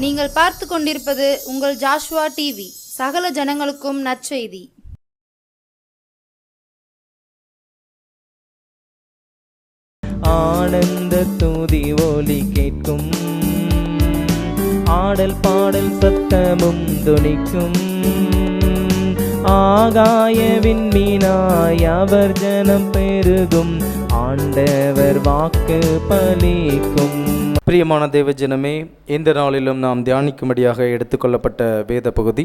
நீங்கள் பார்த்து கொண்டிருப்பது உங்கள் ஜாஷுவா டிவி. சகல ஜனங்களுக்கும் நற்செய்தி. ஆனந்த துதி ஒலி கேட்கும், ஆடல் பாடல் சத்தமும் துணிக்கும். ஆகாய விண்மீனாய் அவர் ஜனம் பெருகும், ஆண்டவர் வாக்கு பலிக்கும். பிரியமான தேவ ஜனமே, இந்த நாளிலும் நாம் தியானிக்கும்படியாக எடுத்துக்கொள்ளப்பட்ட வேத பகுதி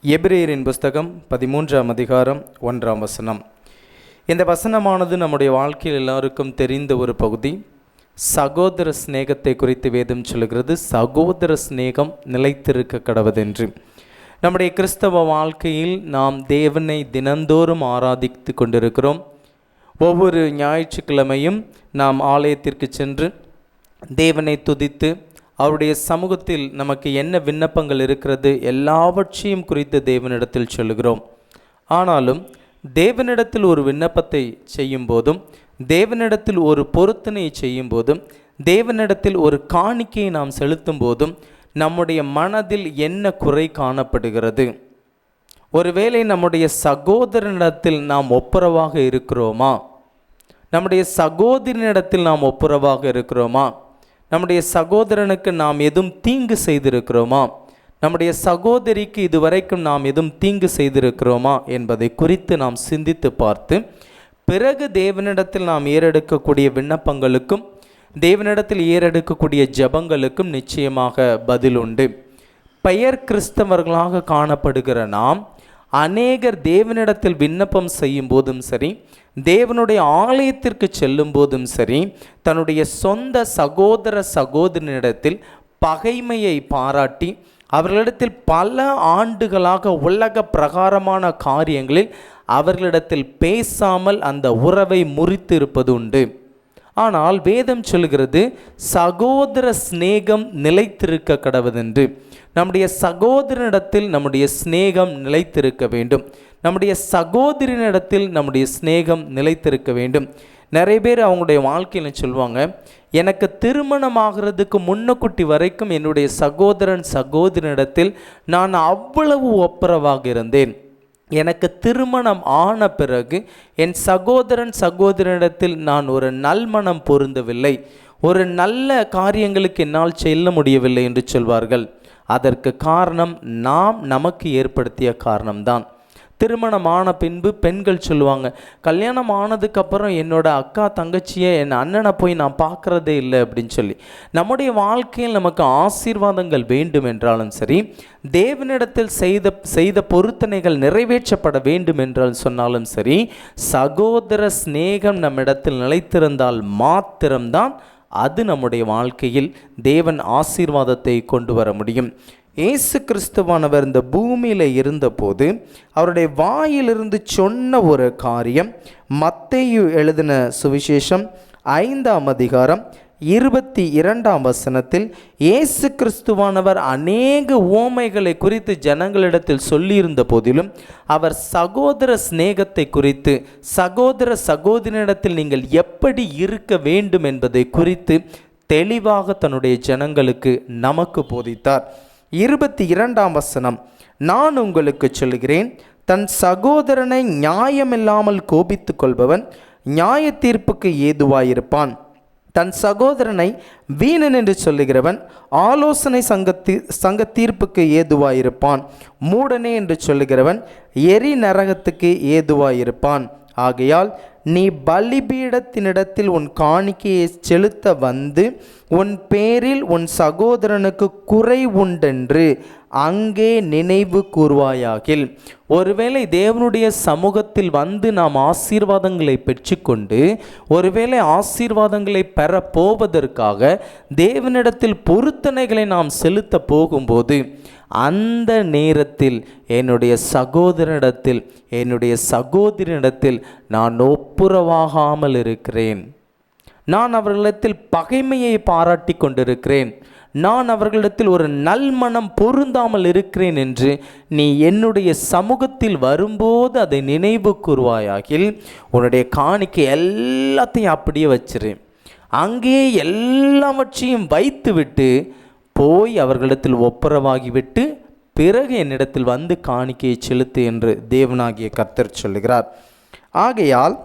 எபிரேயரின் புஸ்தகம் 13ஆம் அதிகாரம் 1ஆம் வசனம். இந்த வசனமானது நம்முடைய வாழ்க்கையில் எல்லாருக்கும் தெரிந்த ஒரு பகுதி. சகோதர சிநேகத்தை குறித்து வேதம் சொல்கிறது. சகோதர சிநேகம் நிலைத்திருக்க கடவுதென்று. நம்முடைய கிறிஸ்தவ வாழ்க்கையில் நாம் தேவனை தினந்தோறும் ஆராதித்து கொண்டிருக்கிறோம். ஒவ்வொரு ஞாயிற்றுக்கிழமையும் நாம் ஆலயத்திற்கு சென்று தேவனை துதித்து அவருடைய சமூகத்தில் நமக்கு என்ன விண்ணப்பங்கள் இருக்கிறது எல்லாவற்றையும் குறித்து தேவனிடத்தில் சொல்லுகிறோம். ஆனாலும் தேவனிடத்தில் ஒரு விண்ணப்பத்தை செய்யும் போதும், தேவனிடத்தில் ஒரு பொருத்தனையை செய்யும் போதும், தேவனிடத்தில் ஒரு காணிக்கையை நாம் செலுத்தும் போதும் நம்முடைய மனதில் என்ன குறை காணப்படுகிறது? ஒருவேளை நம்முடைய சகோதரனிடத்தில் நாம் ஒப்புரவாக இருக்கிறோமா? நம்முடைய சகோதரனிடத்தில் நாம் ஒப்புரவாக இருக்கிறோமா? நம்முடைய சகோதரனுக்கு நாம் எதுவும் தீங்கு செய்திருக்கிறோமா? நம்முடைய சகோதரிக்கு இதுவரைக்கும் நாம் எதுவும் தீங்கு செய்திருக்கிறோமா என்பதை குறித்து நாம் சிந்தித்து பார்த்து, பிறகு தேவனிடத்தில் நாம் ஏறெடுக்கக்கூடிய விண்ணப்பங்களுக்கும் தேவனிடத்தில் ஏறெடுக்கக்கூடிய ஜெபங்களுக்கும் நிச்சயமாக பதில் உண்டு. பெயர் கிறிஸ்தவர்களாக காணப்படுகிற நாம் அநேகர் தேவனிடத்தில் விண்ணப்பம் செய்யும் போதும் சரி, தேவனுடைய ஆலயத்திற்கு செல்லும் போதும் சரி, தன்னுடைய சொந்த சகோதர சகோதரனிடத்தில் பகைமையை பாராட்டி அவர்களிடத்தில் பல ஆண்டுகளாக உலக பிரகாரமான காரியங்களில் அவர்களிடத்தில் பேசாமல் அந்த உறவை முறித்து இருப்பது உண்டு. ஆனால் வேதம் சொல்கிறது சகோதர சிநேகம் நிலைத்திருக்க கடவுதென்று. நம்முடைய சகோதரனிடத்தில் நம்முடைய சிநேகம் நிலைத்திருக்க வேண்டும். நம்முடைய சகோதரனிடத்தில் நம்முடைய சிநேகம் நிலைத்திருக்க வேண்டும். நிறைய பேர் அவங்களுடைய வாழ்க்கையில் சொல்லுவாங்க, எனக்கு திருமணமாகிறதுக்கு முன்னக்குட்டி வரைக்கும் என்னுடைய சகோதரனிடத்தில் நான் அவ்வளவு ஒப்புரவாக இருந்தேன். எனக்கு திருமணம் ஆன பிறகு என் சகோதரனிடத்தில் நான் ஒரு நல்மனம் பொருந்தவில்லை, ஒரு நல்ல காரியங்களுக்கு என்னால் செல்ல முடியவில்லை என்று சொல்வார்கள். அதற்கு காரணம் நாம் நமக்கு ஏற்படுத்திய காரணம்தான். திருமணமான பின்பு பெண்கள் சொல்லுவாங்க, கல்யாணம் ஆனதுக்கப்புறம் என்னோட அக்கா தங்கச்சியை என் அண்ணனை போய் நான் பார்க்குறதே இல்லை அப்படின்னு சொல்லி. நம்முடைய வாழ்க்கையில் நமக்கு ஆசீர்வாதங்கள் வேண்டும் என்றாலும் சரி, தேவனிடத்தில் செய்த பொருத்தனைகள் நிறைவேற்றப்பட வேண்டும் என்றால் சொன்னாலும் சரி, சகோதர சிநேகம் நம்மிடத்தில் நிலைத்திருந்தால் மாத்திரம்தான் அது நம்முடைய வாழ்க்கையில் தேவன் ஆசீர்வாதத்தை கொண்டு வர முடியும். இயேசு கிறிஸ்துவானவர் இந்த பூமியில் இருந்தபோது அவருடைய வாயிலிருந்து சொன்ன ஒரு காரியம், மத்தேயு எழுதின சுவிசேஷம் 5ஆம் அதிகாரம் 22ஆம் வசனத்தில் இயேசு கிறிஸ்துவானவர் அநேக உவமைகளை குறித்து ஜனங்களிடத்தில் சொல்லியிருந்த போதிலும் அவர் சகோதர சிநேகத்தை குறித்து, சகோதர சகோதரனிடத்தில் நீங்கள் எப்படி இருக்க வேண்டும் என்பதை குறித்து தெளிவாக தன்னுடைய ஜனங்களுக்கு நமக்கு போதித்தார். 22ஆம் வசனம், நான் உங்களுக்கு சொல்கிறேன், தன் சகோதரனை நியாயமில்லாமல் கோபித்து கொள்பவன் நியாய தீர்ப்புக்கு ஏதுவாயிருப்பான். தன் சகோதரனை வீணன் என்று சொல்லுகிறவன் ஆலோசனை சங்க தீர்ப்புக்கு ஏதுவாயிருப்பான். மூடனே என்று சொல்லுகிறவன் எரி நரகத்துக்கு ஏதுவாயிருப்பான். ஆகையால் நீ பலிபீடத்தினிடத்தில் உன் காணிக்கையை செலுத்த வந்து உன் பேரில் உன் சகோதரனுக்கு குறை உண்டென்று அங்கே நினைவு கூர்வாயாகில். ஒருவேளை தேவனுடைய சமூகத்தில் வந்து நாம் ஆசீர்வாதங்களை பெற்றுக்கொண்டு, ஒருவேளை ஆசீர்வாதங்களை பெற போவதற்காக தேவனிடத்தில் பொருத்தனைகளை நாம் செலுத்த போகும்போது, அந்த நேரத்தில் என்னுடைய சகோதரனிடத்தில் என்னுடைய சகோதரனிடத்தில் நான் ஒப்புரவாகாமல் இருக்கிறேன், நான் அவர்களிடத்தில் பகைமையை பாராட்டி கொண்டிருக்கிறேன், நான் அவர்களிடத்தில் ஒரு நல்மனம் பொருந்தாமல் இருக்கிறேன் என்று நீ என்னுடைய சமூகத்தில் வரும்போது அதை நினைவு கூர்வாயாகில் உன்னுடைய காணிக்கை எல்லாத்தையும் அப்படியே வச்சிரு. அங்கே எல்லாவற்றையும் வைத்துவிட்டு போய் அவர்களிடத்தில் ஒப்புரவாகிவிட்டு பிறகு என்னிடத்தில் வந்து காணிக்கையை செலுத்து என்று தேவனாகிய கர்த்தர் சொல்லுகிறார். ஆகையால்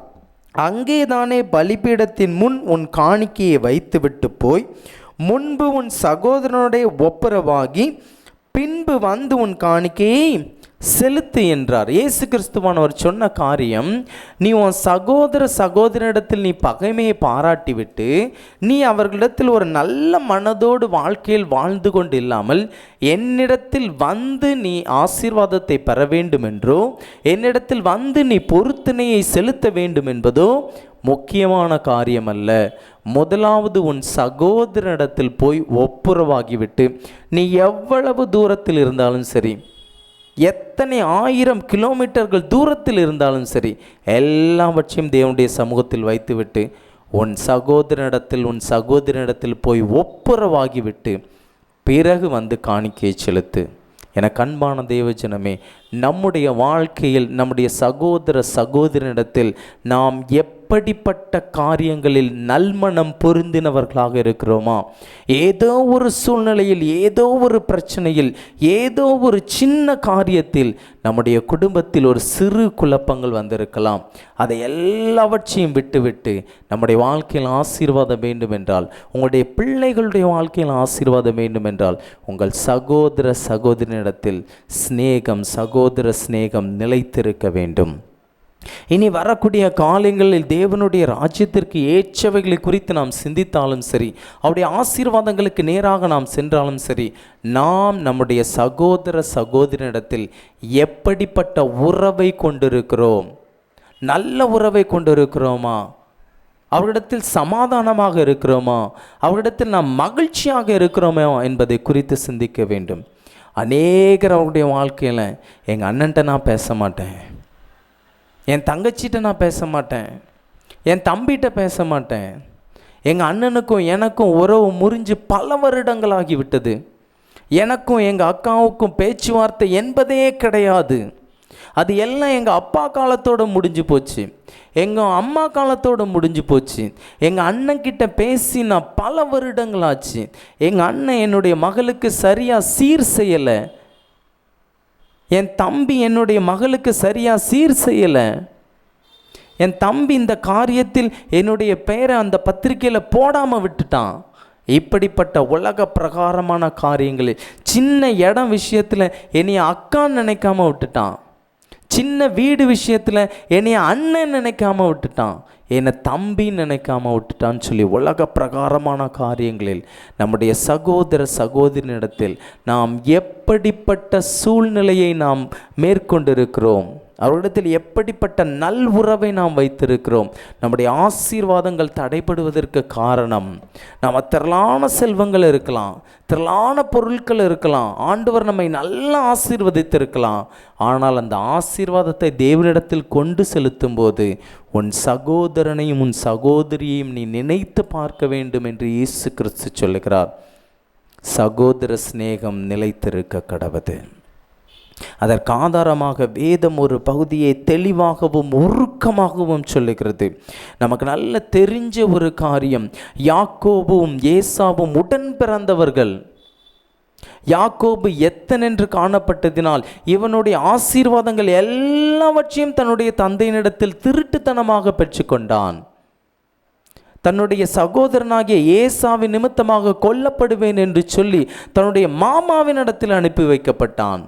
அங்கேதானே பலிபீடத்தின் முன் உன் காணிக்கையை வைத்துவிட்டு போய் முன்பு உன் சகோதரனுடைய ஒப்புரவாகி பின்பு வந்து உன் காணிக்கையை செலுத்து என்றார். இயேசு கிறிஸ்துவானவர் சொன்ன காரியம், நீ உன் சகோதரனிடத்தில் நீ பகைமையை பாராட்டிவிட்டு நீ அவர்களிடத்தில் ஒரு நல்ல மனதோடு வாழ்க்கையில் வாழ்ந்து கொண்டு இல்லாமல் என்னிடத்தில் வந்து நீ ஆசீர்வாதத்தை பெற வேண்டும் என்றோ என்னிடத்தில் வந்து நீ பொருத்தனையை செலுத்த வேண்டும் என்பதோ முக்கியமான காரியம் அல்ல. முதலாவது உன் சகோதரனிடத்தில் போய் ஒப்புரவாகிவிட்டு நீ எவ்வளவு தூரத்தில் இருந்தாலும் சரி, எத்தனை 1000 கிலோமீட்டர்கள் தூரத்தில் இருந்தாலும் சரி, எல்லாவற்றையும் தேவனுடைய சமூகத்தில் வைத்துவிட்டு உன் சகோதரனிடத்தில் போய் ஒப்புரவாகிவிட்டு பிறகு வந்து காணிக்கையை செலுத்து. என அன்பான தேவஜனமே, நம்முடைய வாழ்க்கையில் நம்முடைய சகோதரனிடத்தில் நாம் எப்படிப்பட்ட காரியங்களில் நல்மனம் பொருந்தினவர்களாக இருக்கிறோமா? ஏதோ ஒரு சூழ்நிலையில், ஏதோ ஒரு பிரச்சனையில், ஏதோ ஒரு சின்ன காரியத்தில் நம்முடைய குடும்பத்தில் ஒரு சிறு குழப்பங்கள் வந்திருக்கலாம். அதை எல்லாவற்றையும் விட்டுவிட்டு நம்முடைய வாழ்க்கையில் ஆசீர்வாதம் வேண்டும் என்றால், உங்களுடைய பிள்ளைகளுடைய வாழ்க்கையில் ஆசீர்வாதம் வேண்டும் என்றால், உங்கள் சகோதரனிடத்தில் சகோதர சிநேகம் நிலைத்திருக்க வேண்டும். இனி வரக்கூடிய காலங்களில் தேவனுடைய ராஜ்யத்திற்கு ஏற்றவைகளை குறித்து நாம் சிந்தித்தாலும் சரி, அவருடைய ஆசீர்வாதங்களுக்கு நேராக நாம் சென்றாலும் சரி, நாம் நம்முடைய சகோதரனிடத்தில் எப்படிப்பட்ட உறவை கொண்டிருக்கிறோம்? நல்ல உறவை கொண்டிருக்கிறோமா? அவரிடத்தில் சமாதானமாக இருக்கிறோமா? அவரிடத்தில் நாம் மகிழ்ச்சியாக இருக்கிறோமா என்பதை குறித்து சிந்திக்க வேண்டும். அநேகர் அவருடைய வாழ்க்கையில், எங்கள் அண்ணன்ட்ட நான் பேச மாட்டேன், என் தங்கச்சிட்ட நான் பேச மாட்டேன், என் தம்பிகிட்ட பேச மாட்டேன், எங்கள் அண்ணனுக்கும் எனக்கும் உறவு முறிஞ்சு பல வருடங்களாகி விட்டது, எனக்கும் எங்கள் அக்காவுக்கும் பேச்சுவார்த்தை என்பதே கிடையாது, அது எல்லாம் எங்கள் அப்பா காலத்தோடு முடிஞ்சு போச்சு, எங்கள் அம்மா காலத்தோடு முடிஞ்சு போச்சு, எங்கள் அண்ணன்கிட்ட பேசி நான் பல வருடங்களாச்சு, எங்கள் அண்ணன் என்னுடைய மகளுக்கு சரியாக சீர் செய்யலை, என் தம்பி என்னுடைய மகளுக்கு சரியாக சீர் செய்யலை, என் தம்பி இந்த காரியத்தில் என்னுடைய பெயரை அந்த பத்திரிக்கையில் போடாமல் விட்டுட்டான். இப்படிப்பட்ட உலக பிரகாரமான காரியங்களில், சின்ன இடம் விஷயத்தில் என்னைய அக்கான்னு நினைக்காம விட்டுட்டான், சின்ன வீடு விஷயத்தில் என்னைய அண்ணன் நினைக்காம விட்டுட்டான், என்னை தம்பின்னு நினைக்காம விட்டுட்டான்னு சொல்லி உலக பிரகாரமான காரியங்களில் நம்முடைய சகோதரனிடத்தில் நாம் எப்படிப்பட்ட சூழ்நிலையை நாம் மேற்கொண்டிருக்கிறோம்? அவரிடத்தில் எப்படிப்பட்ட நல் உறவை நாம் வைத்திருக்கிறோம்? நம்முடைய ஆசீர்வாதங்கள் தடைபடுவதற்கு காரணம், நாம் திரளான செல்வங்கள் இருக்கலாம், திரளான பொருட்கள் இருக்கலாம், ஆண்டவர் நம்மை நல்லா ஆசீர்வதித்திருக்கலாம், ஆனால் அந்த ஆசீர்வாதத்தை தேவனிடத்தில் கொண்டு செலுத்தும் போது உன் சகோதரனையும் உன் சகோதரியையும் நீ நினைத்து பார்க்க வேண்டும் என்று இயேசு கிறிஸ்து சொல்லுகிறார். சகோதர சிநேகம் நிலைத்திருக்க கடவுது. அதற்கு ஆதாரமாக வேதம் ஒரு பகுதியை தெளிவாகவும் உருக்கமாகவும் சொல்லுகிறது. நமக்கு நல்ல தெரிஞ்ச ஒரு காரியம், யாக்கோபும் ஏசாவும் உடன் பிறந்தவர்கள். யாக்கோபு எத்தனென்று காணப்பட்டதினால் இவனுடைய ஆசீர்வாதங்கள் எல்லாவற்றையும் தன்னுடைய தந்தையினிடத்தில் திருட்டுத்தனமாக பெற்றுக்கொண்டான். தன்னுடைய சகோதரனாகிய ஏசாவின் நிமித்தமாக கொல்லப்படுவேன் என்று சொல்லி தன்னுடைய மாமாவினிடத்தில் அனுப்பி வைக்கப்பட்டான்.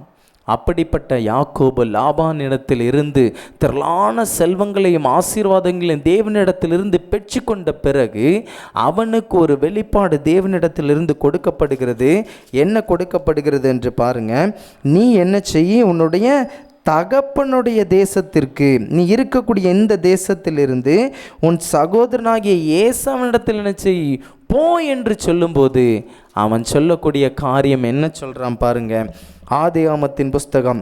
அப்படிப்பட்ட யாக்கோபு லாபானிடத்தில் இருந்து திரளான செல்வங்களையும் ஆசீர்வாதங்களையும் தேவனிடத்திலிருந்து பெற்றுக்கொண்ட பிறகு அவனுக்கு ஒரு வெளிப்பாடு தேவனிடத்திலிருந்து கொடுக்கப்படுகிறது. என்ன கொடுக்கப்படுகிறது என்று பாருங்க. நீ என்ன செய்ய, உன்னுடைய தகப்பனுடைய தேசத்திற்கு, நீ இருக்கக்கூடிய இந்த தேசத்திலிருந்து உன் சகோதரனாகிய ஏசாவினிடத்தில் என்ன செய், போ என்று சொல்லும்போது அவன் சொல்லக்கூடிய காரியம் என்ன சொல்கிறான் பாருங்க. ஆதியாகமத்தின் புஸ்தகம்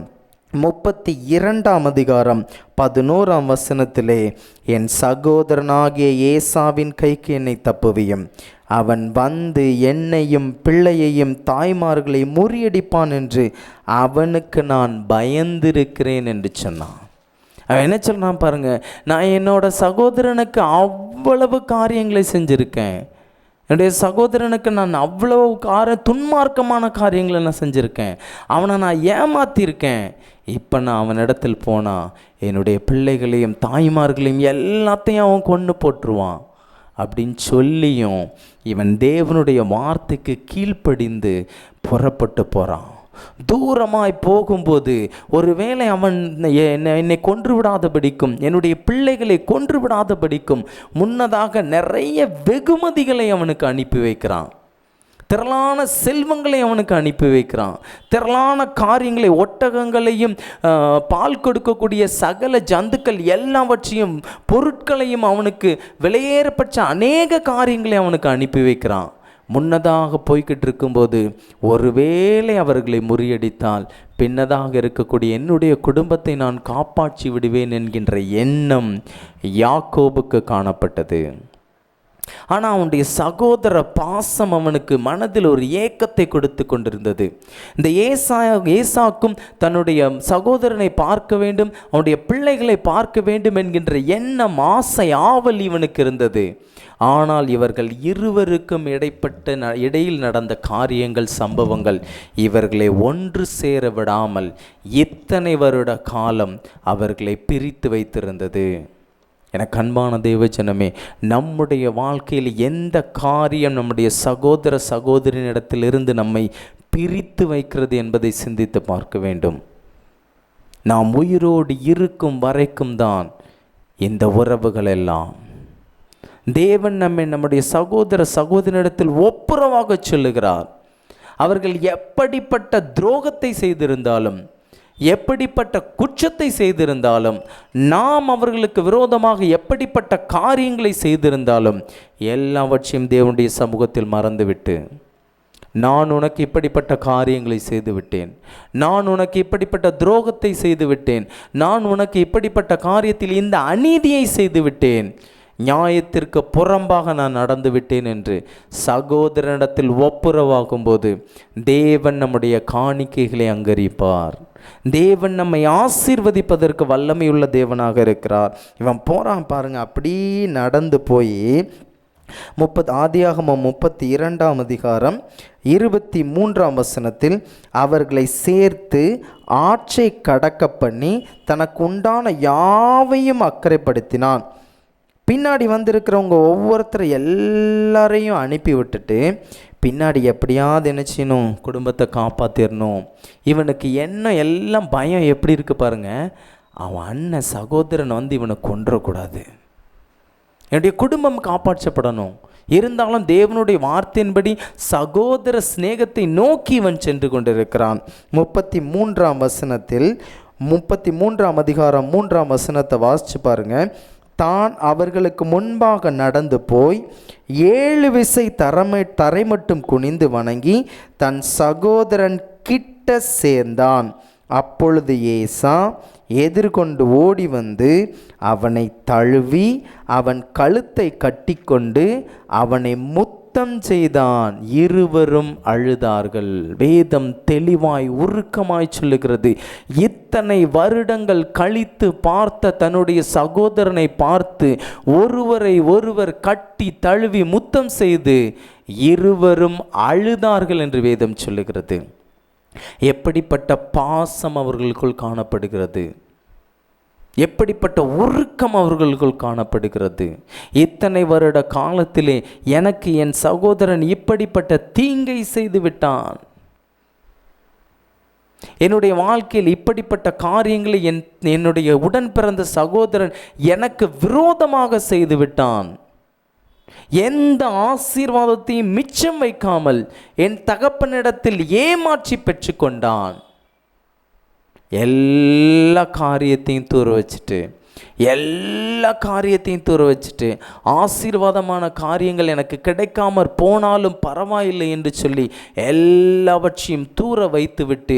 32ஆம் அதிகாரம் 11ஆம் வசனத்திலே, என் சகோதரனாகிய ஏசாவின் கைக்கு என்னை தப்புவியும், அவன் வந்து என்னையும் பிள்ளையையும் தாய்மார்களையும் முறியடிப்பான் என்று அவனுக்கு நான் பயந்திருக்கிறேன் என்று சொன்னான். அவன் என்ன சொல்றான் பாருங்க, நான் என்னோட சகோதரனுக்கு அவ்வளவு காரியங்களை செஞ்சுருக்கேன், என்னுடைய சகோதரனுக்கு நான் அவ்வளோ துன்மார்க்கமான காரியங்களை நான் செஞ்சுருக்கேன், அவனை நான் ஏமாற்றிருக்கேன். இப்போ நான் அவனிடத்தில் போனால் என்னுடைய பிள்ளைகளையும் தாய்மார்களையும் எல்லாத்தையும் அவன் கொன்று போட்டுருவான் அப்படின்னு சொல்லியும் இவன் தேவனுடைய வார்த்தைக்கு கீழ்ப்படிந்து புறப்பட்டு போகிறான். தூரமாய் போகும்போது ஒருவேளை அவன் என்னை கொன்று விடாதபடிக்கும் என்னுடைய பிள்ளைகளை கொன்று விடாதபடிக்கும் முன்னதாக நிறைய வெகுமதிகளை அவனுக்கு அனுப்பி வைக்கிறான். திரளான செல்வங்களை அவனுக்கு அனுப்பி வைக்கிறான். திரளான காரியங்களை, ஒட்டகங்களையும் பால் கொடுக்கக்கூடிய சகல ஜந்துக்கள் எல்லாவற்றையும் பொருட்களையும் அவனுக்கு விலையேறப்பட்ட அநேக காரியங்களை அவனுக்கு அனுப்பி வைக்கிறான். முன்னதாக போய்கிட்டு இருக்கும்போது ஒருவேளை அவர்களை முறியடித்தால் பின்னதாக இருக்கக்கூடிய என்னுடைய குடும்பத்தை நான் காப்பாற்றி விடுவேன் என்கின்ற எண்ணம் யாக்கோபுக்கு காணப்பட்டது. ஆனால் அவனுடைய சகோதர பாசம் அவனுக்கு மனதில் ஒரு ஏக்கத்தை கொடுத்து கொண்டிருந்தது. இந்த ஏசாக்கும் தன்னுடைய சகோதரனை பார்க்க வேண்டும், அவனுடைய பிள்ளைகளை பார்க்க வேண்டும் என்கின்ற எண்ணம், ஆசை, ஆவல் இவனுக்கு இருந்தது. ஆனால் இவர்கள் இருவருக்கும் இடையில் நடந்த காரியங்கள், சம்பவங்கள் இவர்களை ஒன்று சேர விடாமல் இத்தனை வருட காலம் அவர்களை பிரித்து வைத்திருந்தது. எனக்கு அன்பான தேவஜனமே, நம்முடைய வாழ்க்கையில் எந்த காரியம் நம்முடைய சகோதர சகோதரியிடத்திலிருந்து நம்மை பிரித்து வைக்கிறது என்பதை சிந்தித்து பார்க்க வேண்டும். நாம் உயிரோடு இருக்கும் வரைக்கும் தான் இந்த உறவுகள் எல்லாம். தேவன் நம்முடைய சகோதர சகோதரியிடத்தில் ஒப்புரவாக சொல்லுகிறார். அவர்கள் எப்படிப்பட்ட துரோகத்தை செய்திருந்தாலும், எப்படிப்பட்ட குற்றத்தை செய்திருந்தாலும், நாம் அவர்களுக்கு விரோதமாக எப்படிப்பட்ட காரியங்களை செய்திருந்தாலும் எல்லாவற்றையும் தேவனுடைய சமூகத்தில் மறந்துவிட்டு, நான் உனக்கு இப்படிப்பட்ட காரியங்களை செய்துவிட்டேன், நான் உனக்கு இப்படிப்பட்ட துரோகத்தை செய்துவிட்டேன், நான் உனக்கு இப்படிப்பட்ட காரியத்தில் இந்த அநீதியை செய்துவிட்டேன், நியாயத்திற்கு புறம்பாக நான் நடந்து விட்டேன் என்று சகோதரனிடத்தில் ஒப்புரவாகும்போது தேவன் நம்முடைய காணிக்கைகளை அங்கீகரிப்பார். தேவன் நம்மை ஆசீர்வதிப்பதற்கு வல்லமையுள்ள தேவனாக இருக்கிறார். இவன் போகிறான் பாருங்க, அப்படி நடந்து போய் ஆதியாகமம் 32ஆம் அதிகாரம் 23ஆம் வசனத்தில் அவர்களை சேர்த்து ஆற்றை கடக்க பண்ணி தனக்கு உண்டான யாவையும் அக்கறைப்படுத்தினான். பின்னாடி வந்திருக்கிறவங்க ஒவ்வொருத்தரை எல்லாரையும் அனுப்பி விட்டுட்டு பின்னாடி எப்படியாவது என்ன செய்யணும், குடும்பத்தை காப்பாற்றிடணும். இவனுக்கு என்ன எல்லாம் பயம் எப்படி இருக்குது பாருங்கள். அவன் அண்ணன் சகோதரன் இவனை கொன்றக்கூடாது, என்னுடைய குடும்பம் காப்பாற்றப்படணும். இருந்தாலும் தேவனுடைய வார்த்தையின்படி சகோதர சிநேகத்தை நோக்கி இவன் சென்று கொண்டிருக்கிறான். 33ஆம் வசனத்தில் 33ஆம் அதிகாரம் 3ஆம் வசனத்தை வாசித்து பாருங்கள். தான் அவர்களுக்கு முன்பாக நடந்து போய் 7 விசை தரை மட்டும் குனிந்து வணங்கி தன் சகோதரன் கிட்ட சேர்ந்தான். அப்பொழுது ஏசா எதிர்கொண்டு ஓடி வந்து அவனை தழுவி அவன் கழுத்தை கட்டிக்கொண்டு அவனை முத்தம் செய்தான். இருவரும் அழுதார்கள். வேதம் தெளிவாய் உருக்கமாய் சொல்லுகிறது, இத்தனை வருடங்கள் கழித்து பார்த்த தன்னுடைய சகோதரனை பார்த்து ஒருவரை ஒருவர் கட்டி தழுவி முத்தம் செய்து இருவரும் அழுதார்கள் என்று வேதம் சொல்லுகிறது. எப்படிப்பட்ட பாசம் அவர்களுக்குள் காணப்படுகிறது, எப்படிப்பட்ட உருக்கம் அவர்களுக்குள் காணப்படுகிறது. இத்தனை வருட காலத்திலே எனக்கு என் சகோதரன் இப்படிப்பட்ட தீங்கை செய்து விட்டான், என்னுடைய வாழ்க்கையில் இப்படிப்பட்ட காரியங்களை என்னுடைய உடன் பிறந்த சகோதரன் எனக்கு விரோதமாக செய்து விட்டான், எந்த ஆசீர்வாதத்தையும் மிச்சம் வைக்காமல் என் தகப்பனிடத்தில் ஏமாற்றி பெற்றுக்கொண்டான். எல்லா காரியத்தையும் தூர வச்சுட்டு ஆசீர்வாதமான காரியங்கள் எனக்கு கிடைக்காமற் போனாலும் பரவாயில்லை என்று சொல்லி எல்லாவற்றையும் தூர வைத்துவிட்டு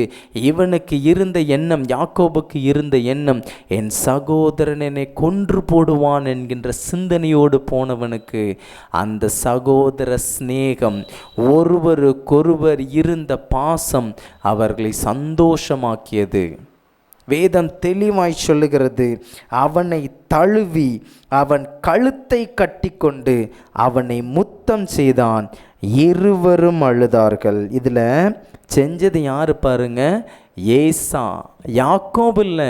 இவனுக்கு இருந்த எண்ணம், யாக்கோபுக்கு இருந்த எண்ணம், என் சகோதரன் என்னை கொன்று போடுவான் என்கின்ற சிந்தனையோடு போனவனுக்கு அந்த சகோதர சிநேகம், ஒருவருக்கொருவர் இருந்த பாசம் அவர்களை சந்தோஷமாக்கியது. வேதம் தெளிவாய் சொல்லுகிறது, அவனை தழுவி அவன் கழுத்தை கட்டிக்கொண்டு அவனை முத்தம் செய்தான், இருவரும் அழுதார்கள். இதில் செஞ்சது யார் பாருங்க? ஏசா, யாக்கோபு இல்லை.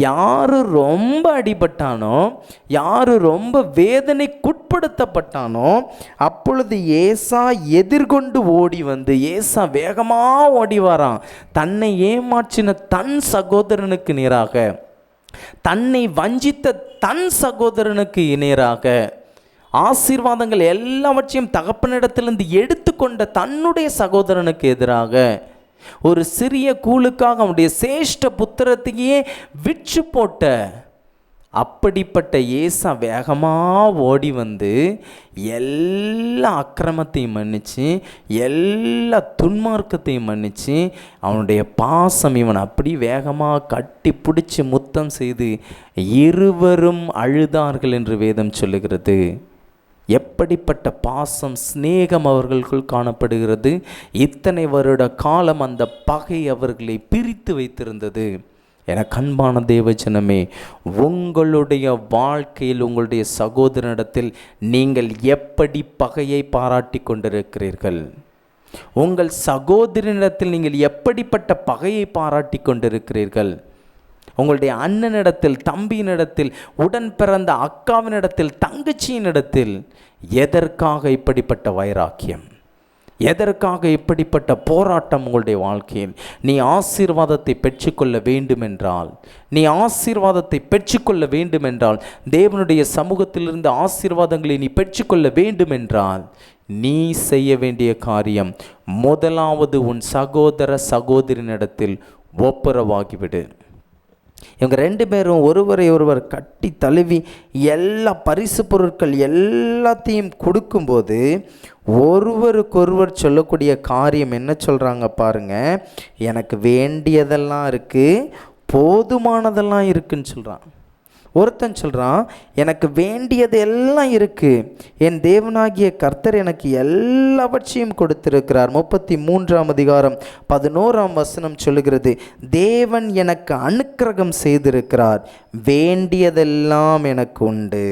யாரு ரொம்ப அடிபட்டானோ, யாரு ரொம்ப வேதனைக்குட்படுத்தப்பட்டானோ, அப்பொழுது ஏசா எதிர்கொண்டு ஓடி வந்து, ஏசா வேகமாக ஓடி வரான். தன்னை ஏமாற்றின தன் சகோதரனுக்கு நேராக, தன்னை வஞ்சித்த தன் சகோதரனுக்கு நேராக, ஆசீர்வாதங்கள் எல்லாவற்றையும் தகப்பனிடத்திலிருந்து எடுத்துக்கொண்ட தன்னுடைய சகோதரனுக்கு எதிராக, ஒரு சிறிய கூலுக்காக அவனுடைய சேஷ்ட புத்திரத்தையே விற்று போட்ட அப்படிப்பட்ட ஏசா வேகமாக ஓடி வந்து எல்லா அக்கிரமத்தையும் மன்னித்து, எல்லா துன்மார்க்கத்தையும் மன்னித்து, அவனுடைய பாசம் இவன் அப்படி வேகமாக கட்டி பிடிச்சி முத்தம் செய்து இருவரும் அழுதார்கள் என்று வேதம் சொல்லுகிறது. எப்படிப்பட்ட பாசம், சிநேகம் அவர்களுக்குள் காணப்படுகிறது. இத்தனை வருட காலம் அந்த பகை அவர்களை பிரித்து வைத்திருந்தது. என அன்பான தேவஜனமே, உங்களுடைய வாழ்க்கையில் உங்களுடைய சகோதரனிடத்தில் நீங்கள் எப்படி பகையை பாராட்டி கொண்டிருக்கிறீர்கள்? உங்கள் சகோதரனிடத்தில் நீங்கள் எப்படிப்பட்ட பகையை பாராட்டி கொண்டிருக்கிறீர்கள்? உங்களுடைய அண்ணனிடத்தில், தம்பியினிடத்தில், உடன் பிறந்த அக்காவினிடத்தில், தங்கச்சியினிடத்தில் எதற்காக இப்படிப்பட்ட வைராக்கியம்? எதற்காக இப்படிப்பட்ட போராட்டம் உங்களுடைய வாழ்க்கையில்? நீ ஆசீர்வாதத்தை பெற்றுக்கொள்ள வேண்டுமென்றால், நீ ஆசீர்வாதத்தை பெற்றுக்கொள்ள வேண்டுமென்றால், தேவனுடைய சமூகத்திலிருந்து ஆசீர்வாதங்களை நீ பெற்றுக்கொள்ள வேண்டுமென்றால், நீ செய்ய வேண்டிய காரியம், முதலாவது உன் சகோதர சகோதரினிடத்தில் ஒப்புரவாகிவிடு. இவங்க ரெண்டு பேரும் ஒருவரை ஒருவர் கட்டி தழுவி எல்லா பரிசு பொருட்கள் எல்லாத்தையும் கொடுக்கும்போது ஒருவருக்கொருவர் சொல்லக்கூடிய காரியம் என்ன சொல்கிறாங்க பாருங்க? எனக்கு வேண்டியதெல்லாம் இருக்குது, போதுமானதெல்லாம் இருக்குன்னு சொல்கிறான். ஒருத்தன் சொல்கிறான், எனக்கு வேண்டியது எல்லாம் இருக்குது, என் தேவனாகிய கர்த்தர் எனக்கு எல்லாவற்றையும் கொடுத்திருக்கிறார். 33ஆம் அதிகாரம் 11ஆம் வசனம் சொல்லுகிறது, தேவன் எனக்கு அனுக்கிரகம் செய்திருக்கிறார், வேண்டியதெல்லாம் எனக்கு உண்டு,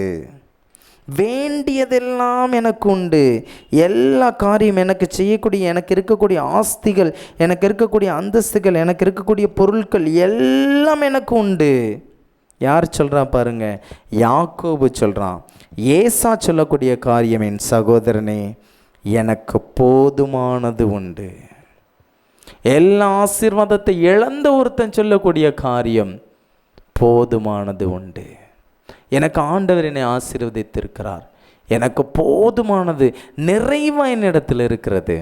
வேண்டியதெல்லாம் எனக்கு உண்டு. எல்லா காரியம் எனக்கு செய்யக்கூடிய, எனக்கு இருக்கக்கூடிய ஆஸ்திகள், எனக்கு இருக்கக்கூடிய அந்தஸ்துகள், எனக்கு இருக்கக்கூடிய பொருட்கள் எல்லாம் எனக்கு உண்டு. யார் சொல்கிறா பாருங்க? யாக்கோபு சொல்கிறான். ஏசா சொல்லக்கூடிய காரியம், என் சகோதரனே, எனக்கு போதுமானது உண்டு. எல்லா ஆசீர்வாதத்தை இழந்த ஒருத்தன் சொல்லக்கூடிய காரியம், போதுமானது உண்டு. எனக்கு ஆண்டவர் என்னை ஆசீர்வதித்திருக்கிறார், எனக்கு போதுமானது நிறைவாக என்னிடத்தில் இருக்கிறது.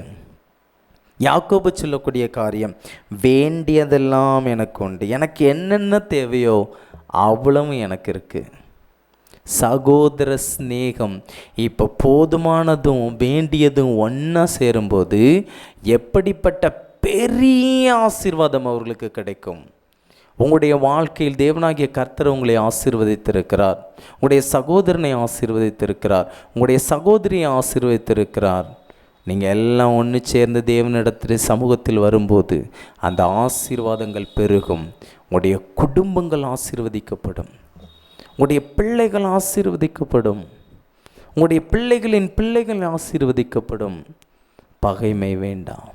யாக்கோபு சொல்லக்கூடிய காரியம், வேண்டியதெல்லாம் எனக்கு உண்டு, எனக்கு என்னென்ன தேவையோ அவ்வளவும் எனக்கு இருக்குது. சகோதர ஸ்நேகம் இப்போ போதுமானதும் வேண்டியதும் ஒன்றா சேரும்போது எப்படிப்பட்ட பெரிய ஆசீர்வாதம் அவர்களுக்கு கிடைக்கும். உங்களுடைய வாழ்க்கையில் தேவனாகிய கர்த்தர் உங்களை ஆசீர்வதித்திருக்கிறார், உங்களுடைய சகோதரனை ஆசீர்வதித்திருக்கிறார், உங்களுடைய சகோதரியை ஆசீர்வதித்திருக்கிறார். நீங்கள் எல்லாம் ஒன்று சேர்ந்து தேவனிடத்தில் சமூகத்தில் வரும்போது அந்த ஆசீர்வாதங்கள் பெருகும். உங்களுடைய குடும்பங்கள் ஆசீர்வதிக்கப்படும், உங்களுடைய பிள்ளைகள் ஆசீர்வதிக்கப்படும், உங்களுடைய பிள்ளைகளின் பிள்ளைகள் ஆசீர்வதிக்கப்படும். பகைமை வேண்டாம்,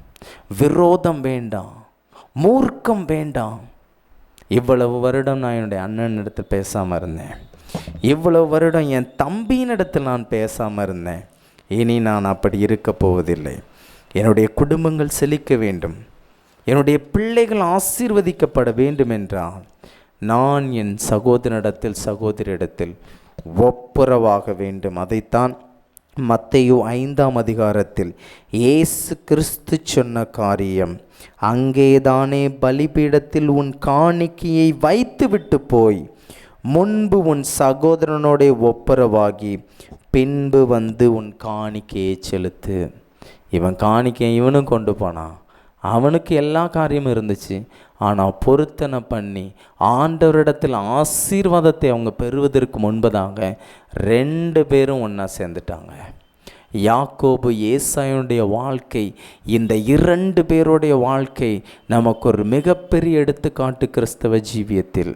விரோதம் வேண்டாம், மூர்க்கம் வேண்டாம். இவ்வளவு வருடம் நான் என்னுடைய அண்ணனிடத்தில் பேசாமல் இருந்தேன், இவ்வளவு வருடம் என் தம்பியினிடத்தில் நான் பேசாமல் இருந்தேன். இனி நான் அப்படி இருக்க போவதில்லை. என்னுடைய குடும்பங்கள் செழிக்க வேண்டும், என்னுடைய பிள்ளைகள் ஆசீர்வதிக்கப்பட வேண்டும் என்றால் நான் என் சகோதரனிடத்தில் சகோதரியிடத்தில் ஒப்புரவாக வேண்டும். அதைத்தான் மத்தேயு 5ஆம் அதிகாரத்தில் இயேசு கிறிஸ்து சொன்ன காரியம், அங்கேதானே பலிபீடத்தில் உன் காணிக்கையை வைத்துவிட்டு போய் முன்பு உன் சகோதரனோட ஒப்புரவாகி பின்பு வந்து உன் காணிக்கையை செலுத்து. இவன் காணிக்கை இவனும் கொண்டு போனான், அவனுக்கு எல்லா காரியமும் இருந்துச்சு. ஆனால் பொருத்தனை பண்ணி ஆண்டவரிடத்தில் ஆசீர்வாதத்தை அவங்க பெறுவதற்கு முன்பதாக ரெண்டு பேரும் ஒன்றா சேர்ந்துட்டாங்க. யாக்கோபு ஏசாயனுடைய வாழ்க்கை, இந்த 2 பேருடைய வாழ்க்கை நமக்கு ஒரு மிகப்பெரிய எடுத்துக்காட்டு கிறிஸ்தவ ஜீவியத்தில்.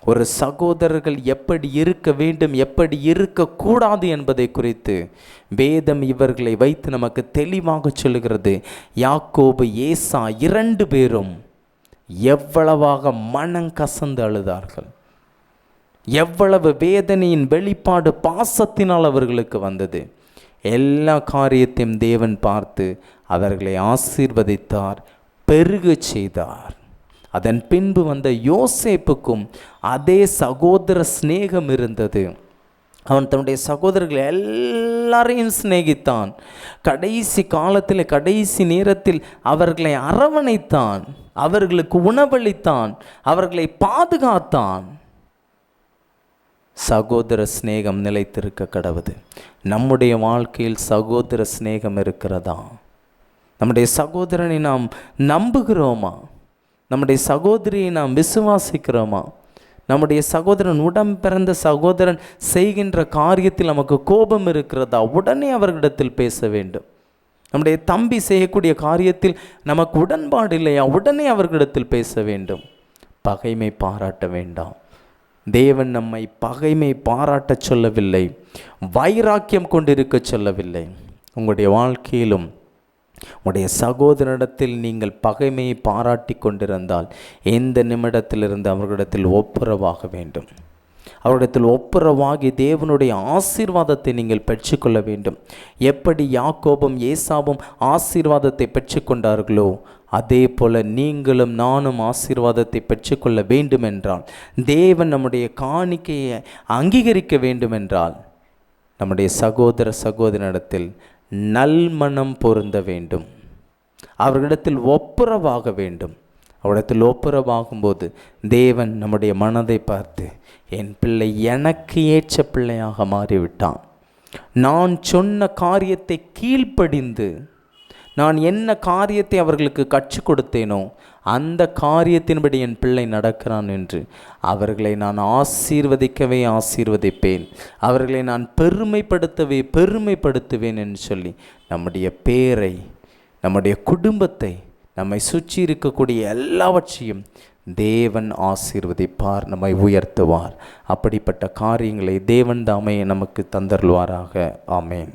ஒரு சகோதரர்கள் எப்படி இருக்க வேண்டும், எப்படி இருக்கக்கூடாது என்பதை குறித்து வேதம் இவர்களை வைத்து நமக்கு தெளிவாக சொல்லுகிறது. யாக்கோபு ஏசா 2 பேரும் எவ்வளவாக மனம் கசந்து அழுதார்கள், எவ்வளவு வேதனையின் வெளிப்பாடு பாசத்தினால் அவர்களுக்கு வந்தது. எல்லா காரியத்தையும் தேவன் பார்த்து அவர்களை ஆசீர்வதித்தார், பெருகச் செய்தார். அதன் பின்பு வந்த யோசேப்புக்கும் அதே சகோதர சிநேகம் இருந்தது. அவன் தன்னுடைய சகோதரர்கள் எல்லாரையும் சிநேகித்தான். கடைசி காலத்தில், கடைசி நேரத்தில் அவர்களை அரவணைத்தான், அவர்களுக்கு உணவளித்தான், அவர்களை பாதுகாத்தான். சகோதர சிநேகம் நிலைத்திருக்க கடவுது. நம்முடைய வாழ்க்கையில் சகோதர சிநேகம் இருக்கிறதா? நம்முடைய சகோதரனை நாம் நம்புகிறோமா? நம்முடைய சகோதரியை நாம் விசுவாசிக்கிறோமா? நம்முடைய சகோதரன், உடன் பிறந்த சகோதரன் செய்கின்ற காரியத்தில் நமக்கு கோபம் இருக்கிறதா? உடனே அவர்களிடத்தில் பேச வேண்டும். நம்முடைய தம்பி செய்யக்கூடிய காரியத்தில் நமக்கு உடன்பாடு இல்லையா? உடனே அவர்களிடத்தில் பேச வேண்டும். பகைமை பாராட்ட வேண்டாம். தேவன் நம்மை பகைமை பாராட்ட சொல்லவில்லை, வைராக்கியம் கொண்டிருக்க சொல்லவில்லை. உங்களுடைய வாழ்க்கையிலும் உடைய சகோதரனிடத்தில் நீங்கள் பகைமையை பாராட்டி கொண்டிருந்தால் எந்த நிமிடத்திலிருந்து அவர்களிடத்தில் ஒப்புரவாக வேண்டும். அவரிடத்தில் ஒப்புரவாகி தேவனுடைய ஆசீர்வாதத்தை நீங்கள் பெற்றுக்கொள்ள வேண்டும். எப்படி யாக்கோபும் ஏசாவும் ஆசீர்வாதத்தை பெற்றுக்கொண்டார்களோ அதே போல நீங்களும் நானும் ஆசீர்வாதத்தை பெற்றுக்கொள்ள வேண்டுமென்றால், தேவன் நம்முடைய காணிக்கையை அங்கீகரிக்க வேண்டுமென்றால், நம்முடைய சகோதர சகோதரனிடத்தில் நல்மனம் பொருந்த வேண்டும். அவர்களிடத்தில் ஒப்புரவாக வேண்டும். அவரிடத்தில் ஒப்புரவாகும்போது தேவன் நம்முடைய மனதை பார்த்து, என் பிள்ளை எனக்கு ஏற்ற பிள்ளையாக மாறிவிட்டான், நான் சொன்ன காரியத்தை கீழ்ப்படிந்து நான் என்ன காரியத்தை அவர்களுக்கு கற்றுக் கொடுத்தேனோ அந்த காரியத்தின்படி என் பிள்ளை நடக்கிறான் என்று அவர்களை நான் ஆசீர்வதிக்கவே ஆசீர்வதிப்பேன், அவர்களை நான் பெருமைப்படுத்தவே பெருமைப்படுத்துவேன் என்று சொல்லி நம்முடைய பேரை, நம்முடைய குடும்பத்தை, நம்மை சுற்றி இருக்கக்கூடிய எல்லாவற்றையும் தேவன் ஆசீர்வதிப்பார், நம்மை உயர்த்துவார். அப்படிப்பட்ட காரியங்களை தேவன் தாமே நமக்கு தந்தருள்வாராக. ஆமேன்.